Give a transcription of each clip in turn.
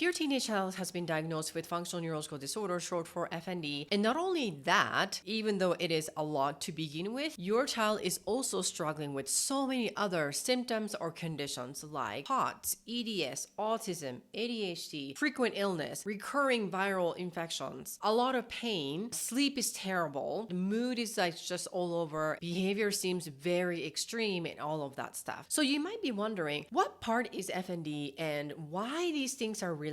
If your teenage child has been diagnosed with functional neurological disorder, short for FND, and not only that, even though it is a lot to begin with, your child is also struggling with so many other symptoms or conditions like POTS, EDS, autism, ADHD, frequent illness, recurring viral infections, a lot of pain, sleep is terrible, the mood is like just all over, behavior seems very extreme, and all of that stuff. So you might be wondering, what part is FND and why these things are related,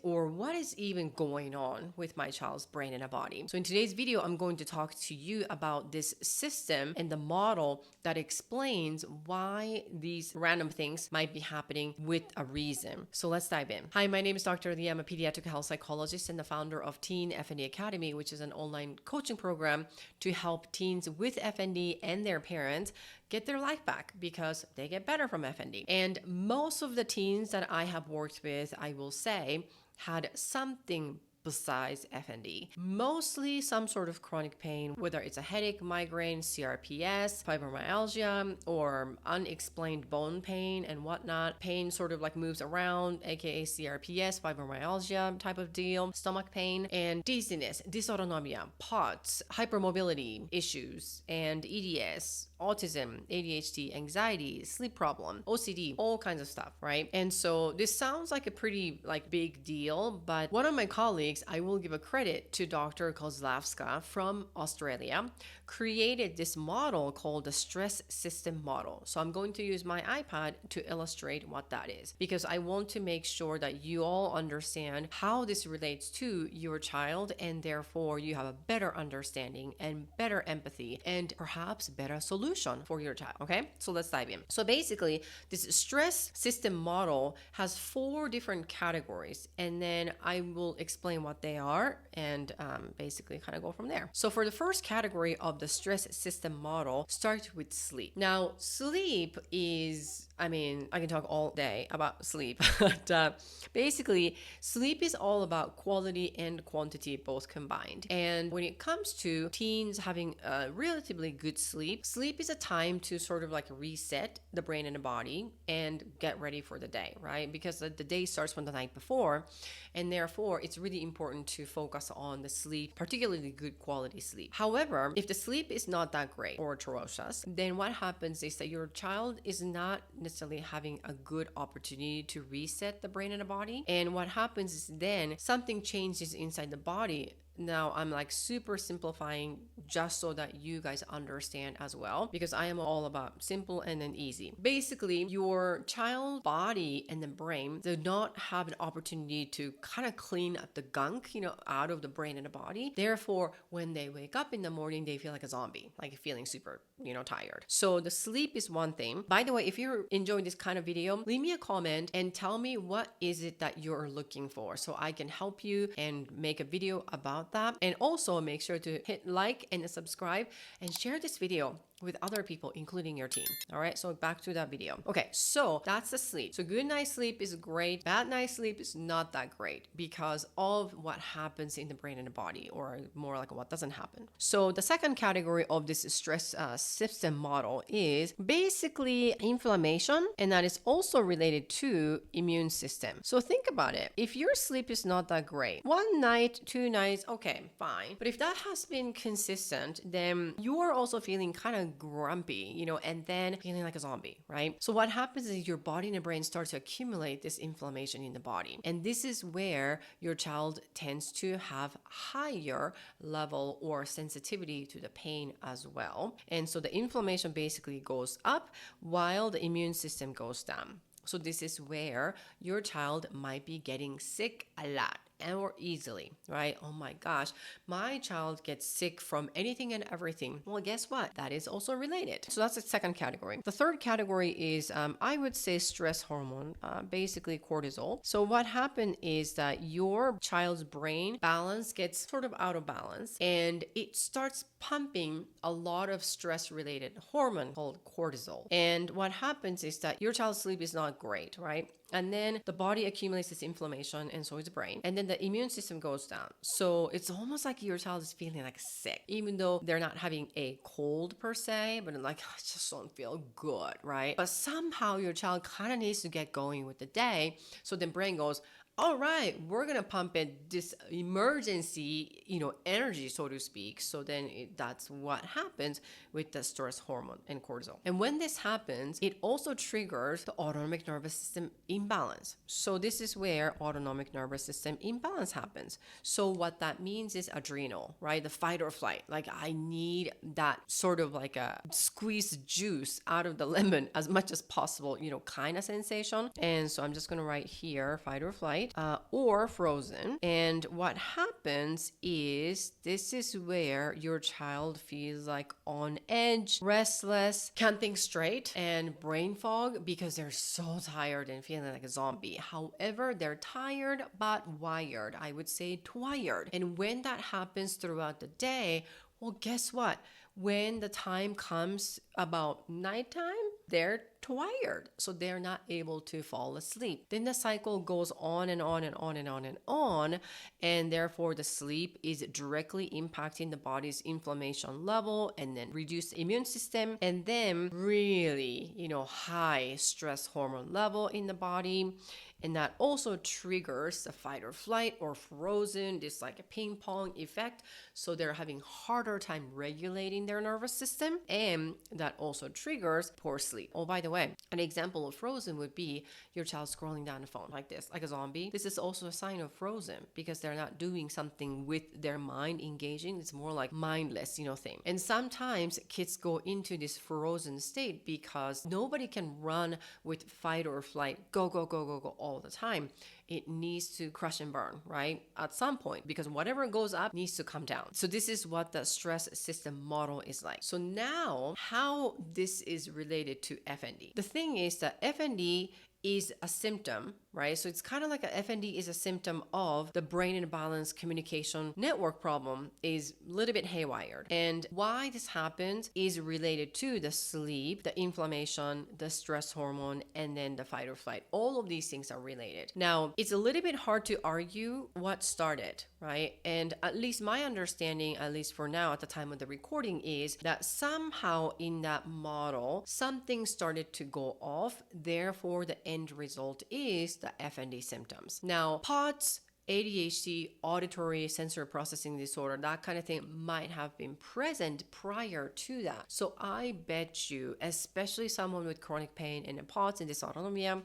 or what is even going on with my child's brain and body? So in today's video, I'm going to talk to you about this system and the model that explains why these random things might be happening with a reason. So let's dive in. Hi, my name is Dr. Lee. I'm a pediatric health psychologist and the founder of Teen FND Academy, which is an online coaching program to help teens with FND and their parents get their life back because they get better from FND. And most of the teens that I have worked with, I will say, had something besides FND. Mostly some sort of chronic pain, whether it's a headache, migraine, CRPS, fibromyalgia, or unexplained bone pain and whatnot. Pain sort of like moves around, aka CRPS, fibromyalgia type of deal, stomach pain, and dizziness, dysautonomia, POTS, hypermobility issues, and EDS, autism, ADHD, anxiety, sleep problem, OCD, all kinds of stuff, right? And so this sounds like a pretty big deal, but one of my colleagues, I will give a credit to Dr. Kozlavska from Australia, created this model called the stress system model. So I'm going to use my iPad to illustrate what that is, because I want to make sure that you all understand how this relates to your child, and therefore you have a better understanding and better empathy and perhaps better solution for your child. Okay, so let's dive in. So basically, this stress system model has 4 different categories, and then I will explain what they are and basically kind of go from there. So for the first category of the stress system model, start with sleep. Now, sleep is, I can talk all day about sleep, but basically, sleep is all about quality and quantity both combined. And when it comes to teens having a relatively good sleep, sleep is a time to sort of reset the brain and the body and get ready for the day, right? Because the day starts from the night before, and therefore it's really important to focus on the sleep, particularly good quality sleep. However, if the sleep is not that great or atrocious, then what happens is that your child is not necessarily having a good opportunity to reset the brain and the body. And what happens is then something changes inside the body. Now, I'm super simplifying just so that you guys understand as well, because I am all about simple and then easy. Basically, your child body and the brain do not have an opportunity to kind of clean up the gunk, out of the brain and the body. Therefore, when they wake up in the morning, they feel like a zombie, feeling super, tired. So the sleep is one thing. By the way, if you're enjoying this kind of video, leave me a comment and tell me what is it that you're looking for so I can help you and make a video about that. And also make sure to hit like and subscribe and share this video with other people, including your team. All right, so back to that video. Okay, so that's the sleep. So good night's sleep is great. Bad night's sleep is not that great because of what happens in the brain and the body, or more like what doesn't happen. So the second category of this stress system model is basically inflammation, and that is also related to immune system. So think about it. If your sleep is not that great, 1 night, 2 nights, okay, fine. But if that has been consistent, then you are also feeling kind of grumpy, and then feeling like a zombie, right? So what happens is your body and the brain start to accumulate this inflammation in the body. And this is where your child tends to have higher level or sensitivity to the pain as well. And so the inflammation basically goes up while the immune system goes down. So this is where your child might be getting sick a lot or easily, right? Oh my gosh, my child gets sick from anything and everything. Well, guess what? That is also related. So that's the second category. The third category is, I would say, stress hormone, basically cortisol. So what happened is that your child's brain balance gets sort of out of balance, and it starts pumping a lot of stress-related hormone called cortisol. And what happens is that your child's sleep is not great, right? And then the body accumulates this inflammation, and so is the brain. And then the immune system goes down. So it's almost like your child is feeling like sick, even though they're not having a cold per se, but like, I just don't feel good, right? But somehow your child kind of needs to get going with the day. So the brain goes, all right, we're gonna pump in this emergency, energy, so to speak. So then that's what happens with the stress hormone and cortisol. And when this happens, it also triggers the autonomic nervous system imbalance. So this is where autonomic nervous system imbalance happens. So what that means is adrenal, right? The fight or flight. Like I need that sort of like a squeeze juice out of the lemon as much as possible, kind of sensation. And so I'm just gonna write here fight or flight. Or frozen. And what happens is this is where your child feels like on edge, restless, can't think straight, and brain fog because they're so tired and feeling like a zombie. However, they're tired but wired. I would say tired. And when that happens throughout the day, well, guess what? When the time comes about nighttime, they're tired, so they're not able to fall asleep. Then the cycle goes on and on and on and on and on, and therefore the sleep is directly impacting the body's inflammation level and then reduced immune system, and then really, high stress hormone level in the body. And that also triggers the fight or flight or frozen, this like a ping pong effect. So they're having harder time regulating their nervous system. And that also triggers poor sleep. Oh, by the way, an example of frozen would be your child scrolling down the phone like this, like a zombie. This is also a sign of frozen because they're not doing something with their mind engaging. It's more like mindless, thing. And sometimes kids go into this frozen state because nobody can run with fight or flight, go, go, go, go, go all the time. It needs to crash and burn, right? At some point, because whatever goes up needs to come down. So this is what the stress system model is like. So now how this is related to FND. The thing is that FND is a symptom, right? So it's kind of like a FND is a symptom of the brain imbalance communication network problem is a little bit haywired. And why this happens is related to the sleep, the inflammation, the stress hormone, and then the fight or flight. All of these things are related. Now, it's a little bit hard to argue what started, right? And at least my understanding, at least for now at the time of the recording, is that somehow in that model, something started to go off. Therefore, the end result is the FND symptoms. Now, POTS, ADHD, auditory sensory processing disorder, that kind of thing might have been present prior to that. So I bet you, especially someone with chronic pain and POTS and dysautonomia,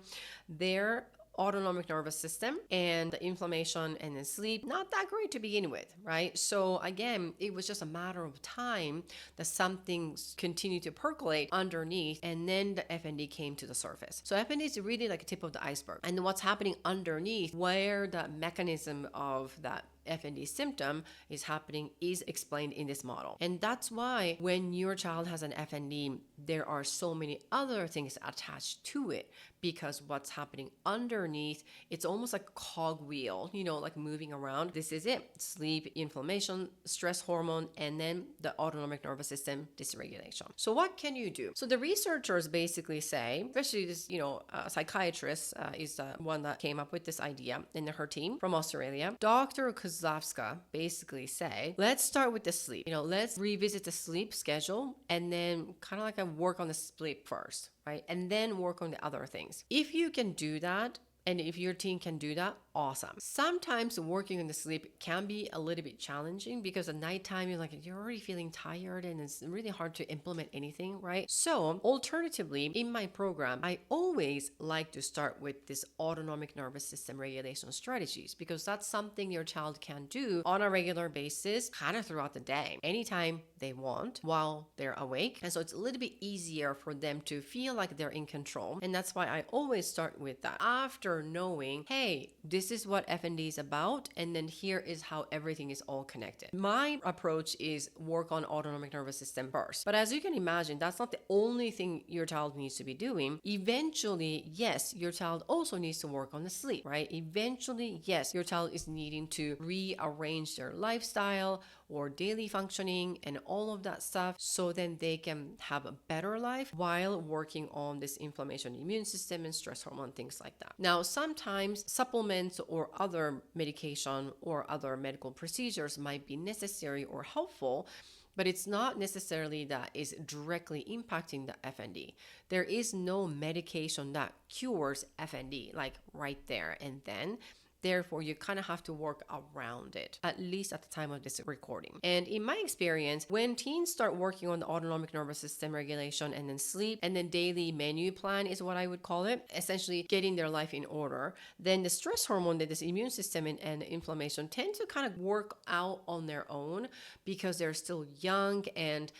their autonomic nervous system and the inflammation and the sleep, not that great to begin with, right? So again, it was just a matter of time that something continued to percolate underneath, and then the FND came to the surface. So FND is really like a tip of the iceberg, and what's happening underneath, where the mechanism of that FND symptom is happening, is explained in this model. And that's why when your child has an FND, there are so many other things attached to it, because what's happening underneath, it's almost like a cogwheel, like moving around. This is it: sleep, inflammation, stress hormone, and then the autonomic nervous system dysregulation. So what can you do? So the researchers basically say, especially this, a psychiatrist is the one that came up with this idea, in her team from Australia, Dr. Kozlowska, basically say, let's start with the sleep. Let's revisit the sleep schedule and then kind of like work on the sleep first, right? And then work on the other things. If you can do that, and if your team can do that, awesome. Sometimes working on the sleep can be a little bit challenging because at nighttime you're already feeling tired and it's really hard to implement anything, right? So alternatively, in my program, I always like to start with this autonomic nervous system regulation strategies, because that's something your child can do on a regular basis, kind of throughout the day, anytime they want while they're awake. And so it's a little bit easier for them to feel like they're in control. And that's why I always start with that. After knowing, hey, this is what FND is about, and then here is how everything is all connected. My approach is work on autonomic nervous system first. But as you can imagine, that's not the only thing your child needs to be doing. Eventually, yes, your child also needs to work on the sleep, right? Eventually, yes, your child is needing to rearrange their lifestyle or daily functioning and all of that stuff, so then they can have a better life while working on this inflammation, immune system, and stress hormone, things like that. Now, sometimes supplements or other medication or other medical procedures might be necessary or helpful, but it's not necessarily that is directly impacting the FND. There is no medication that cures FND, like right there and then. Therefore, you kind of have to work around it, at least at the time of this recording. And in my experience, when teens start working on the autonomic nervous system regulation and then sleep and then daily menu plan is what I would call it, essentially getting their life in order, then the stress hormone, that this immune system and inflammation tend to kind of work out on their own because they're still young and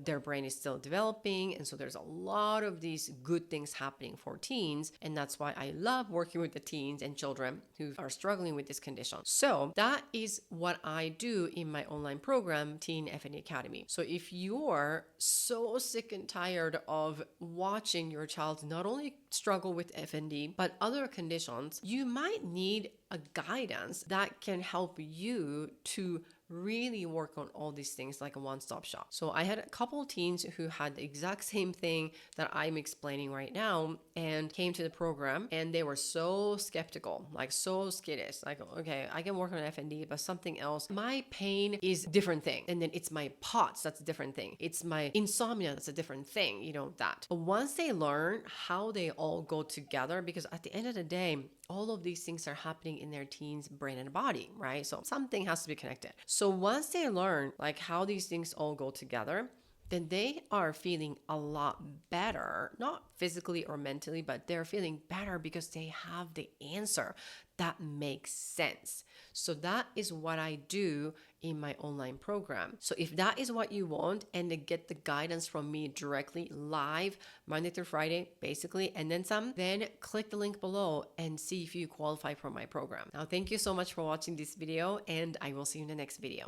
their brain is still developing. And so there's a lot of these good things happening for teens. And that's why I love working with the teens and children who are struggling with this condition. So that is what I do in my online program, Teen FND Academy. So if you're so sick and tired of watching your child not only struggle with FND, but other conditions, you might need a guidance that can help you to really work on all these things like a one-stop shop. So I had a couple teens who had the exact same thing that I'm explaining right now and came to the program, and they were so skeptical, like so skittish, like, okay, I can work on FND, but something else. My pain is a different thing. And then it's my POTS, that's a different thing. It's my insomnia, that's a different thing, that. But once they learn how they all go together, because at the end of the day, all of these things are happening in their teens' brain and body, right? So something has to be connected. So once they learn like how these things all go together, then they are feeling a lot better, not physically or mentally, but they're feeling better because they have the answer that makes sense. So that is what I do in my online program. So if that is what you want and to get the guidance from me directly live Monday through Friday, basically, and then some, then click the link below and see if you qualify for my program. Now, thank you so much for watching this video, and I will see you in the next video.